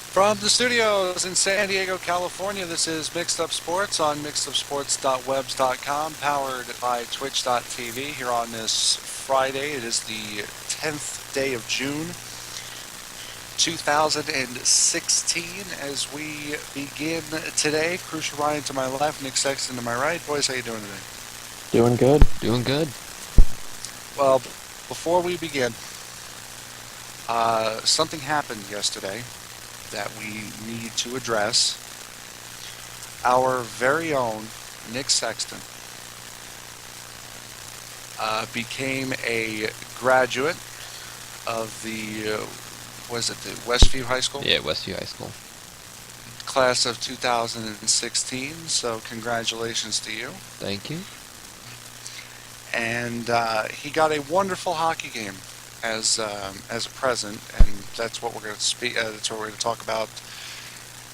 From the studios in San Diego, California, this is Mixed Up Sports on mixedupsports.webs.com, powered by twitch.tv. Here on this Friday, it is the 10th day of June, 2016. As we begin today, Crucial Ryan to my left, Nick Sexton to my right. Boys, how you doing today? Doing good. Doing good. Well, before we begin, something happened yesterday that we need to address. Our very own Nick Sexton became a graduate of the Westview High School? Yeah, Westview High School. Class of 2016, so congratulations to you. Thank you. And he got a wonderful hockey game as a present, and that's what we're going to speak. That's what we're going to talk about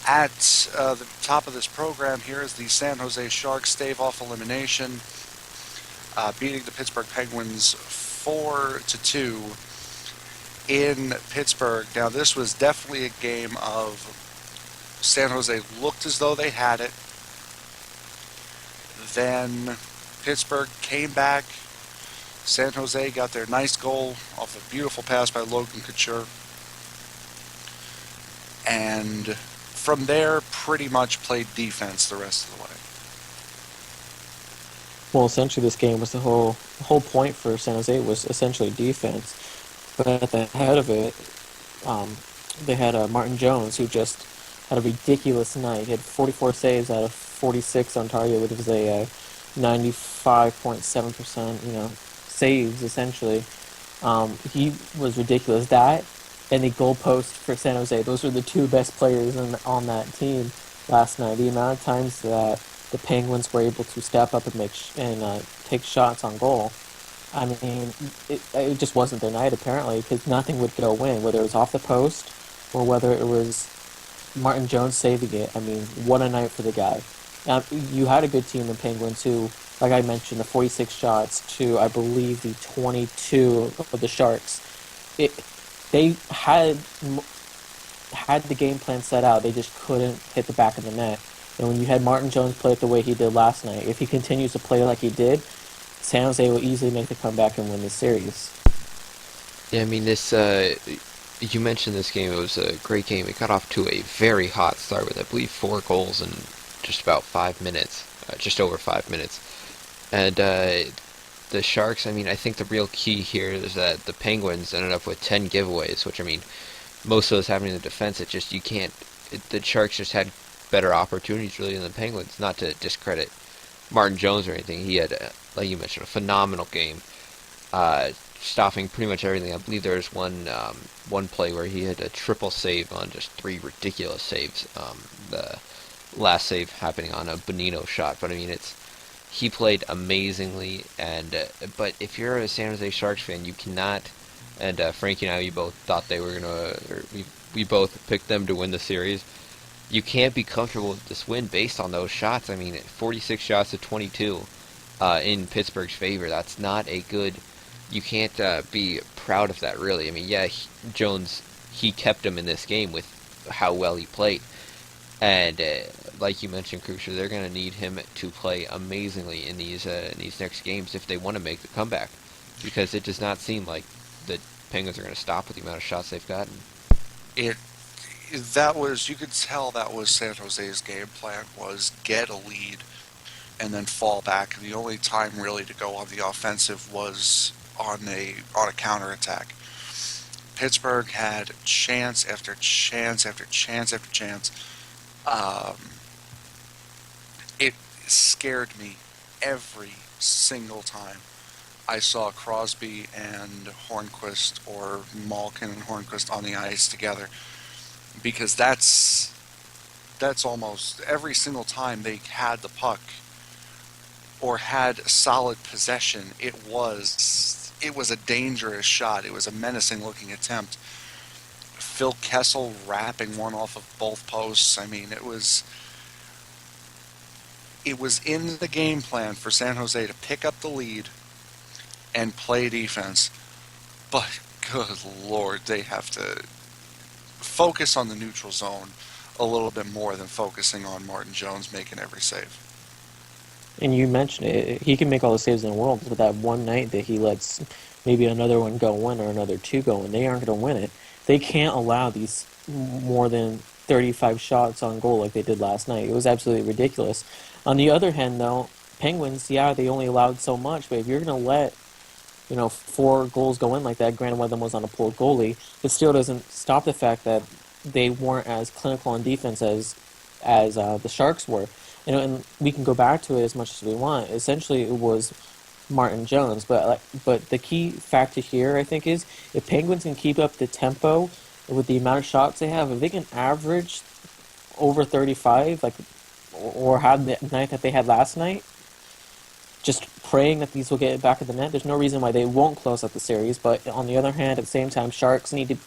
at the top of this program. Here is the San Jose Sharks stave off elimination, beating the Pittsburgh Penguins 4-2 in Pittsburgh. Now, this was definitely a game of San Jose looked as though they had it. Then Pittsburgh came back. San Jose got their nice goal off a beautiful pass by Logan Couture. And from there, pretty much played defense the rest of the way. Well, essentially, this game was the whole point for San Jose was essentially defense. But at the head of it, they had Martin Jones, who just had a ridiculous night. He had 44 saves out of 46 on target, which was a 95.7%, saves essentially. He was ridiculous. That and the goalpost for San Jose. Those were the two best players on that team last night. The amount of times that the Penguins were able to step up and take shots on goal. I mean, it just wasn't their night apparently, because nothing would go in, whether it was off the post or whether it was Martin Jones saving it. I mean, what a night for the guy. Now, you had a good team in Penguins who, like I mentioned, the 46 shots to, I believe, the 22 of the Sharks. They had the game plan set out. They just couldn't hit the back of the net. And when you had Martin Jones play it the way he did last night, if he continues to play like he did, San Jose will easily make the comeback and win the series. Yeah, I mean, you mentioned this game. It was a great game. It got off to a very hot start with, I believe, 4 goals in just about 5 minutes, just over 5 minutes. And the Sharks, I mean, I think the real key here is that the Penguins ended up with 10 giveaways, which, I mean, most of those happening in the defense. The Sharks just had better opportunities, really, than the Penguins. Not to discredit Martin Jones or anything. He had, like you mentioned, a phenomenal game, stopping pretty much everything. I believe there was one play where he had a triple save on just 3 ridiculous saves. The last save happening on a Bonino shot, but I mean, he played amazingly. And but if you're a San Jose Sharks fan, you cannot. And Frankie and I, we both thought they were gonna. Or we both picked them to win the series. You can't be comfortable with this win based on those shots. I mean, 46 shots to 22 in Pittsburgh's favor. That's not a good. You can't be proud of that, really. I mean, yeah, Jones, he kept him in this game with how well he played. And like you mentioned, Crucial, they're going to need him to play amazingly in these next games if they want to make the comeback, because it does not seem like the Penguins are going to stop with the amount of shots they've gotten. It you could tell that was San Jose's game plan, was get a lead and then fall back. And the only time really to go on the offensive was on a counterattack. Pittsburgh had chance after chance after chance after chance. It scared me every single time I saw Crosby and Hornquist, or Malkin and Hornquist, on the ice together, because that's almost every single time they had the puck or had solid possession. It was a dangerous shot. It was a menacing looking attempt. Phil Kessel wrapping one off of both posts. I mean, it was in the game plan for San Jose to pick up the lead and play defense. But good Lord, they have to focus on the neutral zone a little bit more than focusing on Martin Jones making every save. And you mentioned it, he can make all the saves in the world, but that one night that he lets maybe another one go in or another two go in, they aren't going to win it. They can't allow these more than 35 shots on goal like they did last night. It was absolutely ridiculous. On the other hand, though, Penguins, yeah, they only allowed so much, but if you're going to let, four goals go in like that, granted one of them was on a poor goalie, it still doesn't stop the fact that they weren't as clinical on defense as the Sharks were. And we can go back to it as much as we want. Essentially, it was Martin Jones, but the key factor here, I think, is if Penguins can keep up the tempo with the amount of shots they have, if they can average over 35, or have the night that they had last night, just praying that these will get back of the net. There's no reason why they won't close out the series. But on the other hand, at the same time, Sharks need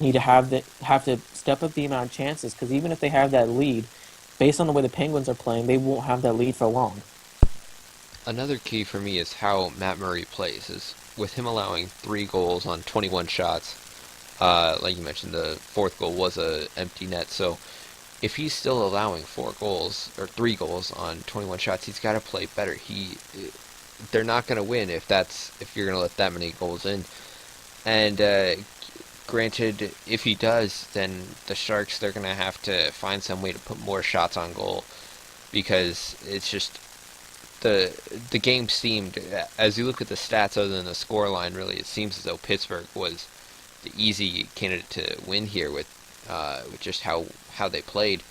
to have to step up the amount of chances, because even if they have that lead, based on the way the Penguins are playing, they won't have that lead for long. Another key for me is how Matt Murray plays. Is with him allowing 3 goals on 21 shots. Like you mentioned, the fourth goal was a empty net. So if he's still allowing 4 goals or 3 goals on 21 shots, he's got to play better. They're not going to win if you're going to let that many goals in. And granted, if he does, then the Sharks, they're going to have to find some way to put more shots on goal, because it's just the game seemed, as you look at the stats other than the score line, really it seems as though Pittsburgh was the easy candidate to win here with just how they played.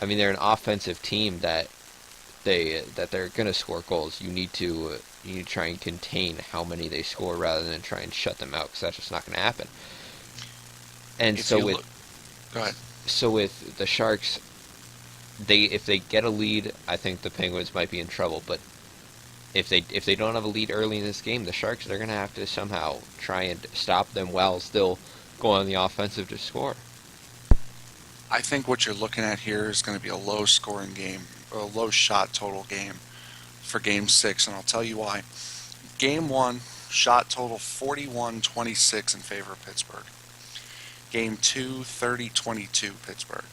I mean, they're an offensive team that they're going to score goals. You need to try and contain how many they score rather than try and shut them out, because that's just not going to happen. And If so you with look, go ahead. so with the Sharks, if they get a lead, I think the Penguins might be in trouble. But if they don't have a lead early in this game, the Sharks, they're going to have to somehow try and stop them while still going on the offensive to score. I think what you're looking at here is going to be a low scoring game, or a low shot total game for Game 6, and I'll tell you why. Game 1, shot total 41-26 in favor of Pittsburgh. Game 2, 30-22 Pittsburgh.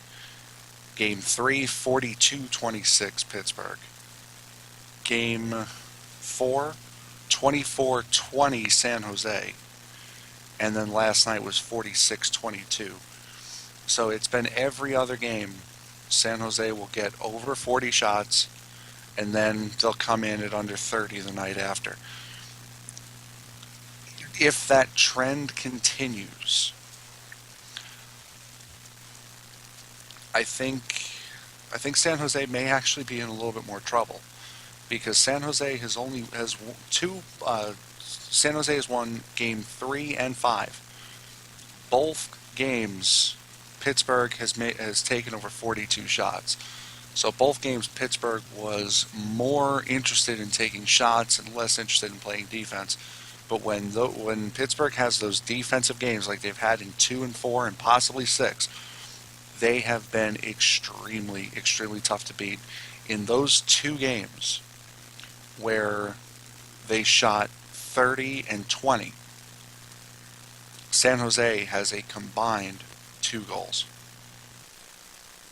Game 3, 42-26 Pittsburgh. Game 4, 24-20 San Jose. And then last night was 46-22. So it's been every other game. San Jose will get over 40 shots, and then they'll come in at under 30 the night after. If that trend continues, I think San Jose may actually be in a little bit more trouble, because San Jose has San Jose has won game 3 and 5. Both games Pittsburgh has taken over 42 shots. So both games Pittsburgh was more interested in taking shots and less interested in playing defense. But when Pittsburgh has those defensive games like they've had in 2 and 4 and possibly 6, they have been extremely, extremely tough to beat. In those 2 games where they shot 30 and 20, San Jose has a combined 2 goals.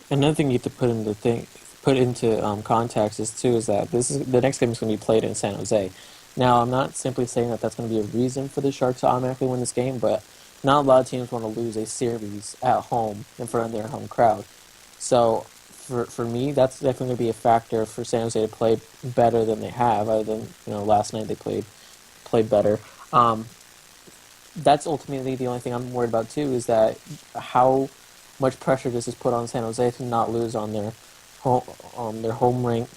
Another thing you have to put into context is that the next game is going to be played in San Jose. Now, I'm not simply saying that that's going to be a reason for the Sharks to automatically win this game, but not a lot of teams want to lose a series at home in front of their home crowd. So, for me, that's definitely going to be a factor for San Jose to play better than they have. Other than last night they played better. That's ultimately the only thing I'm worried about too. Is that how much pressure does this put on San Jose to not lose on their home rink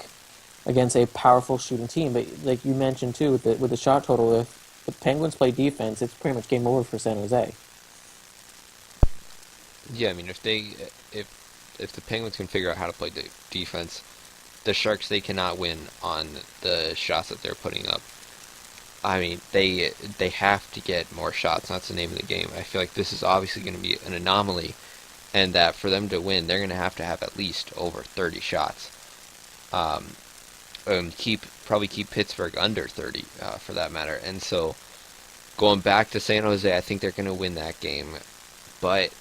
against a powerful shooting team? But like you mentioned too, with the shot total, if the Penguins play defense, it's pretty much game over for San Jose. Yeah, I mean, if the Penguins can figure out how to play the defense, the Sharks, they cannot win on the shots that they're putting up. I mean, they have to get more shots. That's the name of the game. I feel like this is obviously going to be an anomaly, and that for them to win, they're going to have at least over 30 shots. And probably keep Pittsburgh under 30 for that matter. And so, going back to San Jose, I think they're going to win that game. But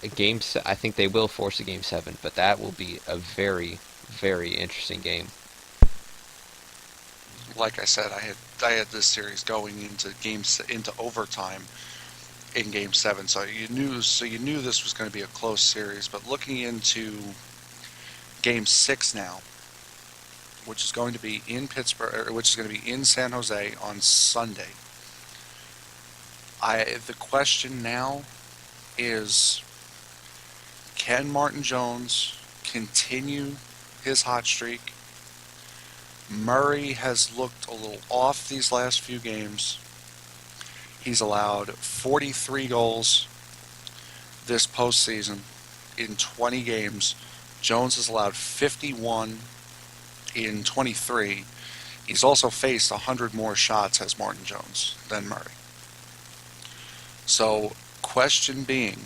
I think they will force a game 7, but that will be a very, very interesting game. Like I said, I had this series going into overtime in Game 7, so you knew this was going to be a close series. But looking into Game 6 now, which is going to be in Pittsburgh, which is going to be in San Jose on Sunday. The question now is, can Martin Jones continue his hot streak? Murray has looked a little off these last few games. He's allowed 43 goals this postseason in 20 games. Jones has allowed 51 in 23. He's also faced 100 more shots as Martin Jones than Murray. So, question being,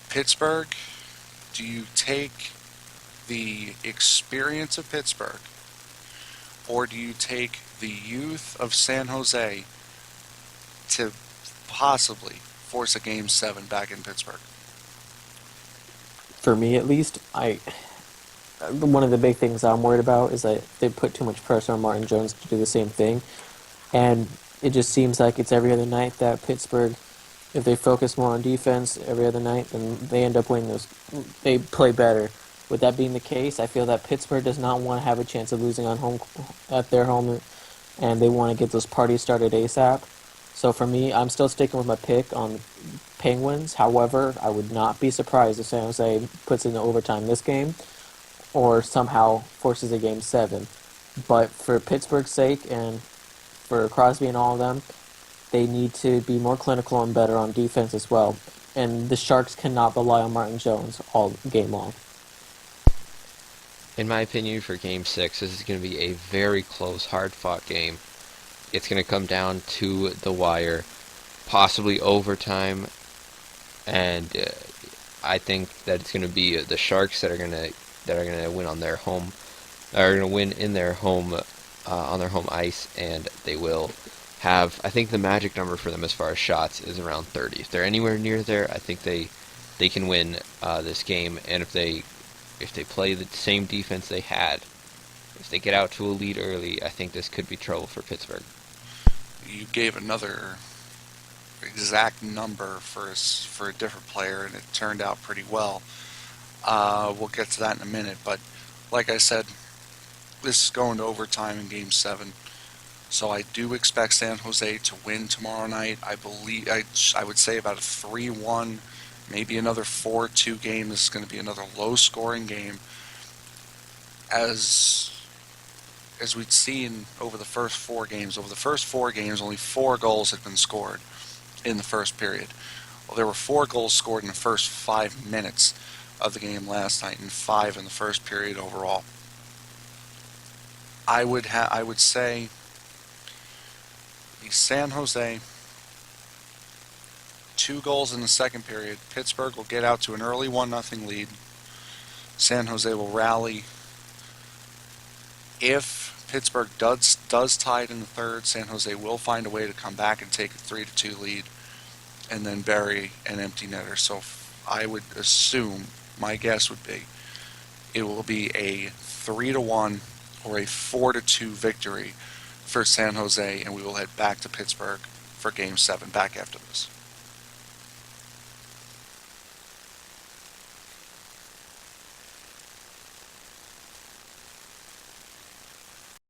Pittsburgh, do you take the experience of Pittsburgh, or do you take the youth of San Jose to possibly force a Game 7 back in Pittsburgh? For me, at least, one of the big things I'm worried about is that they put too much pressure on Martin Jones to do the same thing, and it just seems like it's every other night that Pittsburgh, if they focus more on defense every other night, then they end up winning those. They play better. With that being the case, I feel that Pittsburgh does not want to have a chance of losing at their home, and they want to get those parties started ASAP. So for me, I'm still sticking with my pick on Penguins. However, I would not be surprised if San Jose puts in overtime this game, or somehow forces a Game 7. But for Pittsburgh's sake and for Crosby and all of them, they need to be more clinical and better on defense as well. And the Sharks cannot rely on Martin Jones all game long. In my opinion, for Game 6, this is going to be a very close, hard-fought game. It's going to come down to the wire, possibly overtime, and I think that it's going to be the Sharks that are going to win on their home, are going to win in their home on their home ice, and they will have. I think the magic number for them as far as shots is around 30. If they're anywhere near there, I think they can win this game, and if they play the same defense they had, if they get out to a lead early, I think this could be trouble for Pittsburgh. You gave another exact number for a different player, and it turned out pretty well. We'll get to that in a minute, but like I said, this is going to overtime in Game 7, so I do expect San Jose to win tomorrow night. I believe I would say about a 3-1, maybe another 4-2 game. This is going to be another low-scoring game. As we'd seen over the first 4 games, only 4 goals had been scored in the first period. Well, there were 4 goals scored in the first 5 minutes of the game last night, and 5 in the first period overall. I would say the San Jose, 2 goals in the second period. Pittsburgh will get out to an early 1-0 lead. San Jose will rally. If Pittsburgh does tie it in the third, San Jose will find a way to come back and take a 3-2 lead and then bury an empty netter. So I would assume, my guess would be, it will be a 3-1 or a 4-2 victory for San Jose, and we will head back to Pittsburgh for Game 7 back after this.